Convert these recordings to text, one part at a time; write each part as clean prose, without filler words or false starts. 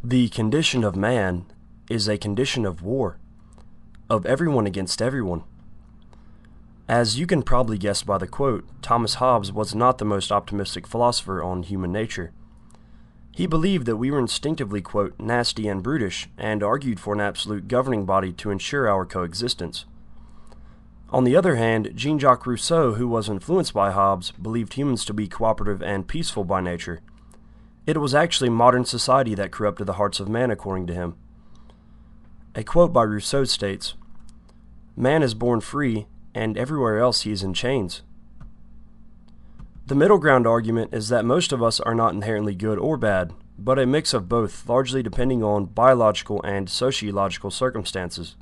The condition of man is a condition of war, of everyone against everyone. As you can probably guess by the quote, Thomas Hobbes was not the most optimistic philosopher on human nature. He believed that we were instinctively, quote, nasty and brutish, and argued for an absolute governing body to ensure our coexistence. On the other hand, Jean-Jacques Rousseau, who was influenced by Hobbes, believed humans to be cooperative and peaceful by nature. It was actually modern society that corrupted the hearts of man, according to him. A quote by Rousseau states, "Man is born free, and everywhere else he is in chains." The middle ground argument is that most of us are not inherently good or bad, but a mix of both, largely depending on biological and sociological circumstances.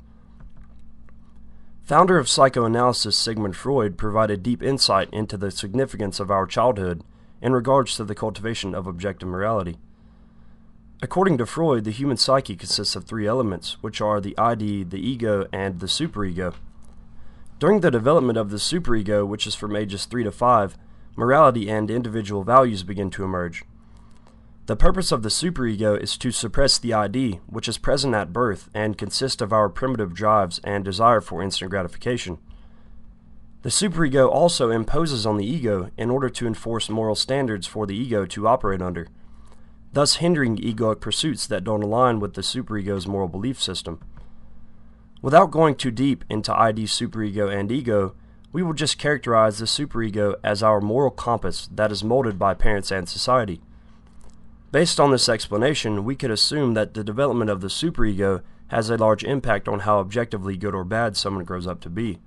Founder of psychoanalysis Sigmund Freud provided deep insight into the significance of our childhood in regards to the cultivation of objective morality. According to Freud, the human psyche consists of three elements, which are the ID, the ego, and the superego. During the development of the superego, which is from ages 3 to 5, morality and individual values begin to emerge. The purpose of the superego is to suppress the ID, which is present at birth and consists of our primitive drives and desire for instant gratification. The superego also imposes on the ego in order to enforce moral standards for the ego to operate under, thus hindering egoic pursuits that don't align with the superego's moral belief system. Without going too deep into ID, superego, and ego, we will just characterize the superego as our moral compass that is molded by parents and society. Based on this explanation, we could assume that the development of the superego has a large impact on how objectively good or bad someone grows up to be.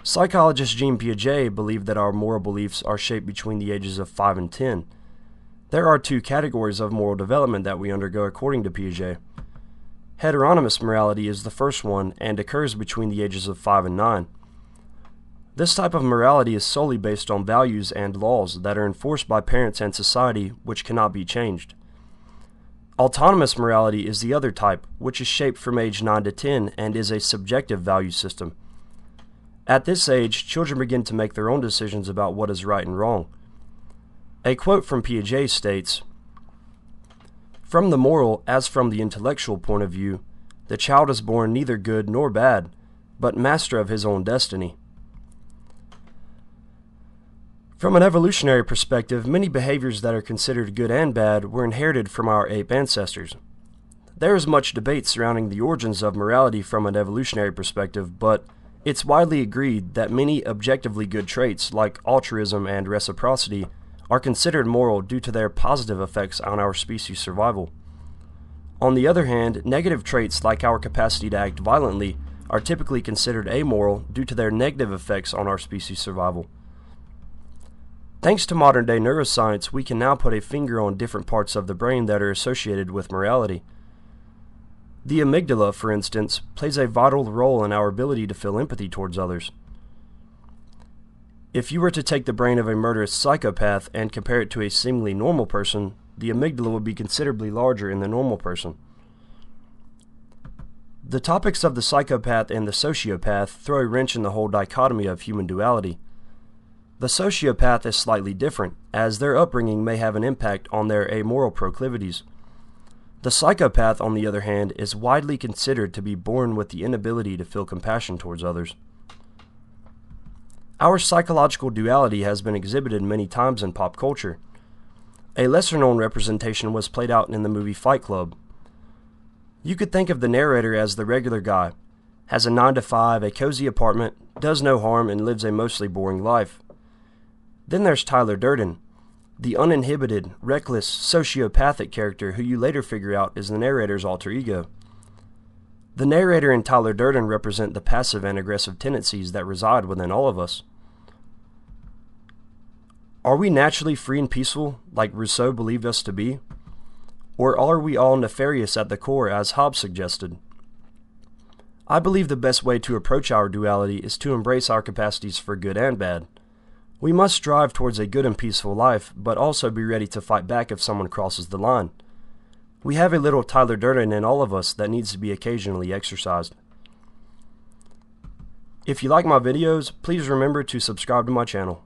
Psychologist Jean Piaget believed that our moral beliefs are shaped between the ages of 5 and 10. There are two categories of moral development that we undergo according to Piaget. Heteronomous morality is the first one and occurs between the ages of 5 and 9. This type of morality is solely based on values and laws that are enforced by parents and society, which cannot be changed. Autonomous morality is the other type, which is shaped from age 9 to 10 and is a subjective value system. At this age, children begin to make their own decisions about what is right and wrong. A quote from Piaget states, "From the moral as from the intellectual point of view, the child is born neither good nor bad, but master of his own destiny." From an evolutionary perspective, many behaviors that are considered good and bad were inherited from our ape ancestors. There is much debate surrounding the origins of morality from an evolutionary perspective, but it's widely agreed that many objectively good traits, like altruism and reciprocity, are considered moral due to their positive effects on our species' survival. On the other hand, negative traits like our capacity to act violently are typically considered amoral due to their negative effects on our species' survival. Thanks to modern-day neuroscience, we can now put a finger on different parts of the brain that are associated with morality. The amygdala, for instance, plays a vital role in our ability to feel empathy towards others. If you were to take the brain of a murderous psychopath and compare it to a seemingly normal person, the amygdala would be considerably larger in the normal person. The topics of the psychopath and the sociopath throw a wrench in the whole dichotomy of human duality. The sociopath is slightly different, as their upbringing may have an impact on their amoral proclivities. The psychopath, on the other hand, is widely considered to be born with the inability to feel compassion towards others. Our psychological duality has been exhibited many times in pop culture. A lesser-known representation was played out in the movie Fight Club. You could think of the narrator as the regular guy, has a 9 to 5, a cozy apartment, does no harm, and lives a mostly boring life. Then there's Tyler Durden, the uninhibited, reckless, sociopathic character who you later figure out is the narrator's alter ego. The narrator and Tyler Durden represent the passive and aggressive tendencies that reside within all of us. Are we naturally free and peaceful, like Rousseau believed us to be? Or are we all nefarious at the core, as Hobbes suggested? I believe the best way to approach our duality is to embrace our capacities for good and bad. We must strive towards a good and peaceful life, but also be ready to fight back if someone crosses the line. We have a little Tyler Durden in all of us that needs to be occasionally exercised. If you like my videos, please remember to subscribe to my channel.